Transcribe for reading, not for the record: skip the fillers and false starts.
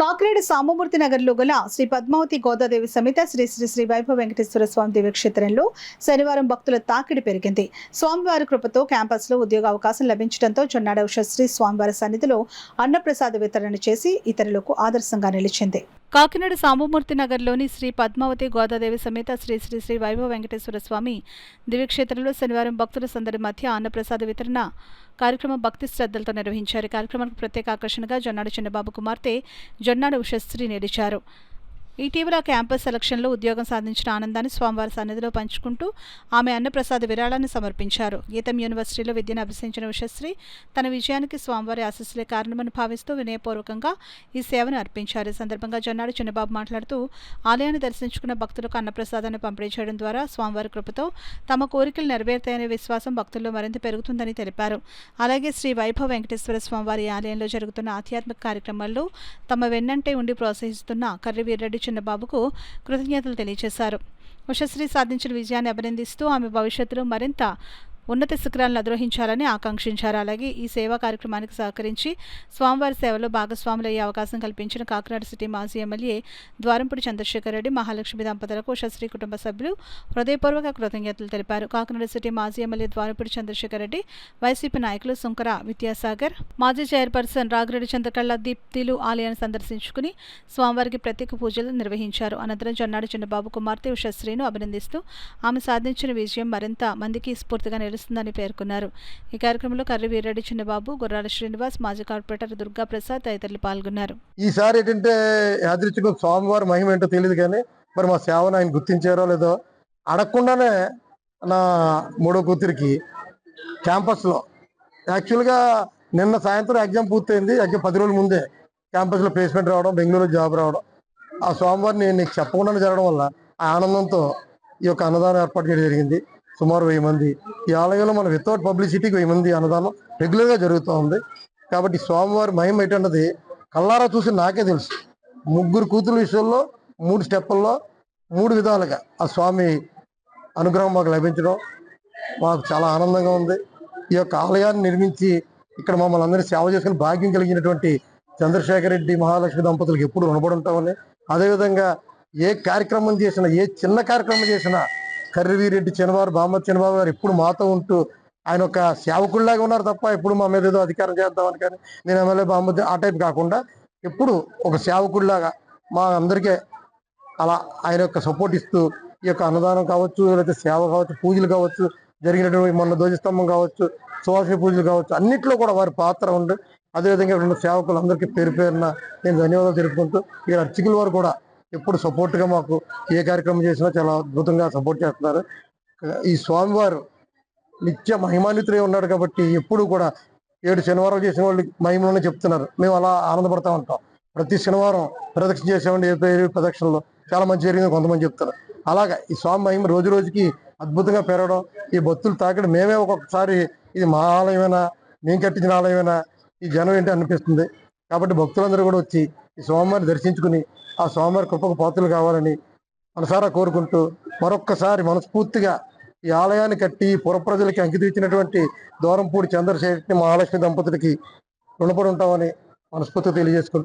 కాకినాడ సామమూర్తి నగర్లో గల శ్రీ పద్మావతి గోదాదేవి సమేత శ్రీ శ్రీ శ్రీ వైభవ వెంకటేశ్వర స్వామి దివ్యక్షేత్రంలో శనివారం భక్తుల తాకిడి పెరిగింది. స్వామివారి కృపతో క్యాంపస్లో ఉద్యోగ అవకాశం లభించడంతో జొన్నాడ ఉషశ్రీ స్వామివారి సన్నిధిలో అన్నప్రసాద వితరణ చేసి ఇతరులకు ఆదర్శంగా నిలిచింది. కాకినాడ సామమూర్తి నగర్లోని శ్రీ పద్మావతి గోదాదేవి సమేత శ్రీ శ్రీ శ్రీ వైభవ వెంకటేశ్వర స్వామి దివ్యక్షేత్రంలో శనివారం భక్తుల సందడి మధ్య అన్నప్రసాద వితరణ కార్యక్రమం భక్తి శ్రద్ధలతో నిర్వహించారు. కార్యక్రమానికి ప్రత్యేక ఆకర్షణగా జొన్నాడ చిన్నబాబు కుమార్తె జొన్నాడ ఉషశ్రీ నిలిచారు. ఇటీవల క్యాంపస్ సెలక్షన్లో ఉద్యోగం సాధించిన ఆనందాన్ని స్వామివారి సన్నిధిలో పంచుకుంటూ ఆమె అన్నప్రసాద విరాళాన్ని సమర్పించారు. గీతం యూనివర్సిటీలో విద్యను అభ్యసించిన ఉషశ్రీ తన విజయానికి స్వామివారి ఆశీస్సులే కారణమని భావిస్తూ వినయపూర్వకంగా ఈ సేవను అర్పించారు. ఈ సందర్భంగా జొన్నాడు చిన్నబాబు మాట్లాడుతూ ఆలయాన్ని దర్శించుకున్న భక్తులకు అన్నప్రసాదాన్ని పంపిణీ చేయడం ద్వారా స్వామివారి కృపతో తమ కోరికలు నెరవేరుతాయనే విశ్వాసం భక్తుల్లో మరింత పెరుగుతుందని తెలిపారు. అలాగే శ్రీ వైభవ వెంకటేశ్వర స్వామివారి ఆలయంలో జరుగుతున్న ఆధ్యాత్మిక కార్యక్రమాల్లో తమ వెన్నంటే ఉండి ప్రోత్సహిస్తున్న కర్రి వీర్రెడ్డి చిన్నబాబుకు కృతజ్ఞతలు తెలియజేశారు. ఉషశ్రీ సాధించిన విజయాన్ని అభినందిస్తూ ఆమె భవిష్యత్తులో మరింత ఉన్నత శిఖరాలను అధిరోహించాలని ఆకాంక్షించారు. అలాగే ఈ సేవా కార్యక్రమానికి సహకరించి స్వామివారి సేవలో భాగస్వాములయ్యే అవకాశం కల్పించిన కాకినాడ సిటీ మాజీ ఎమ్మెల్యే ద్వారంపూడి చంద్రశేఖర్ రెడ్డి, మహాలక్ష్మి దంపతులకు ఉషశ్రీ కుటుంబ సభ్యులు హృదయపూర్వక కృతజ్ఞతలు తెలిపారు. కాకినాడ సిటీ మాజీ ఎమ్మెల్యే ద్వారంపూడి చంద్రశేఖర్ రెడ్డి, వైసీపీ నాయకులు సుంకర విద్యాసాగర్, మాజీ చైర్పర్సన్ రాగిరెడ్డి చంద్రకళ దీప్తిలు ఆలయాన్ని సందర్శించుకుని స్వామివారికి ప్రత్యేక పూజలు నిర్వహించారు. అనంతరం జొన్నాడ చిన్నబాబు కుమార్తె ఉషశ్రీను అభినందిస్తూ ఆమె సాధించిన విజయం మరింత మందికి స్ఫూర్తిగా నిలుస్తుందని పేర్కొన్నారు. ఈ కార్యక్రమంలో కర్రి వీర్రెడ్డి చిన్నబాబు, గుర్రాల శ్రీనివాస్, మాజీ కార్పొరేటర్ దుర్గా ప్రసాద్ తదితరులు పాల్గొన్నారు. ఈసారి ఏంటంటే యాదృచ్ఛిక స్వామివారి మహిమ ఏంటో తెలియదు, కానీ మరి మా సేవను ఆయన గుర్తించారో లేదో అడగకుండానే నా మూడో కూతురికి క్యాంపస్లో యాక్చువల్గా నిన్న సాయంత్రం ఎగ్జామ్ పూర్తయింది. ఎగ్జామ్ 10 రోజుల ముందే క్యాంపస్లో ప్లేస్మెంట్ రావడం, బెంగళూరులో జాబ్ రావడం, ఆ స్వామివారిని నీకు చెప్పకుండా జరగడం వల్ల ఆ ఆనందంతో ఈ యొక్క అన్నదానం ఏర్పాటు చేయడం జరిగింది. సుమారు 1000 మంది ఈ ఆలయంలో మన వితౌట్ పబ్లిసిటీకి 1000 మంది అన్నదానం రెగ్యులర్గా జరుగుతూ ఉంది. కాబట్టి స్వామివారి మహిమ ఏంటన్నది కల్లారా చూసి నాకే తెలుసు. 3 కూతురు విషయంలో 3 స్టెప్పుల్లో 3 విధాలుగా ఆ స్వామి అనుగ్రహం మాకు లభించడం మాకు చాలా ఆనందంగా ఉంది. ఈ యొక్క ఆలయాన్ని నిర్మించి ఇక్కడ మమ్మల్ని అందరినీ సేవ చేసుకుని భాగ్యం కలిగినటువంటి చంద్రశేఖర్ రెడ్డి, మహాలక్ష్మి దంపతులకు ఎప్పుడు రుణపడి ఉంటామని, అదేవిధంగా ఏ కార్యక్రమం చేసినా, ఏ చిన్న కార్యక్రమం చేసినా కర్రి వీరెడ్డి చిన్నబాబు, బామ్మతి చిన్నబాబు గారు ఎప్పుడు మాతో ఉంటూ ఆయన ఒక సేవకుల్లాగా ఉన్నారు తప్ప ఎప్పుడు మా మీద ఏదో అధికారం చేద్దామని కానీ నేను ఎమ్మెల్యే బామ్మతి ఆ టైప్ కాకుండా ఎప్పుడు ఒక సేవకుల్లాగా మా అందరికీ అలా ఆయన యొక్క సపోర్ట్ ఇస్తూ ఈ యొక్క అన్నదానం కావచ్చు, లేకపోతే సేవ కావచ్చు, పూజలు కావచ్చు, జరిగినటువంటి మొన్న ధ్వజస్తంభం కావచ్చు, సువాసన పూజలు కావచ్చు, అన్నింటిలో కూడా వారి పాత్ర ఉంది. అదేవిధంగా రెండు సేవకులందరికీ పేరు పేరున నేను ధన్యవాదాలు తెలుపుకుంటూ ఈ అర్చకుల వారు కూడా ఎప్పుడు సపోర్ట్గా మాకు ఏ కార్యక్రమం చేసినా చాలా అద్భుతంగా సపోర్ట్ చేస్తున్నారు. ఈ స్వామివారు నిత్య మహిమాన్వితులే ఉన్నాడు కాబట్టి ఎప్పుడు కూడా 7 శనివారం చేసిన వాళ్ళు మహిమలోనే చెప్తున్నారు. మేము అలా ఆనందపడతా ఉంటాం. ప్రతి శనివారం ప్రదక్షిణ చేసామండి, ఏ ప్రదక్షిణలో చాలా మంచి జరిగింది కొంతమంది చెప్తారు. అలాగా ఈ స్వామి మహిమ రోజు రోజుకి అద్భుతంగా పెరగడం, ఈ భక్తులు తాకడం మేమే ఒక్కొక్కసారి ఇది మా ఆలయమేనా, మేము కట్టించిన ఆలయమేనా, ఈ జనం ఏంటి అనిపిస్తుంది. కాబట్టి భక్తులందరూ కూడా వచ్చి ఈ స్వామివారిని దర్శించుకుని ఆ స్వామివారి కృపకు పాత్రలు కావాలని మనసారా కోరుకుంటూ మరొక్కసారి మనస్ఫూర్తిగా ఈ ఆలయాన్ని కట్టి పుర ప్రజలకి అంకితం ఇచ్చినటువంటి ద్వారంపూడి చంద్రశేఖర్, మహాలక్ష్మి దంపతులకి రుణపడి ఉంటామని మనస్ఫూర్తిగా తెలియజేసుకుంటూ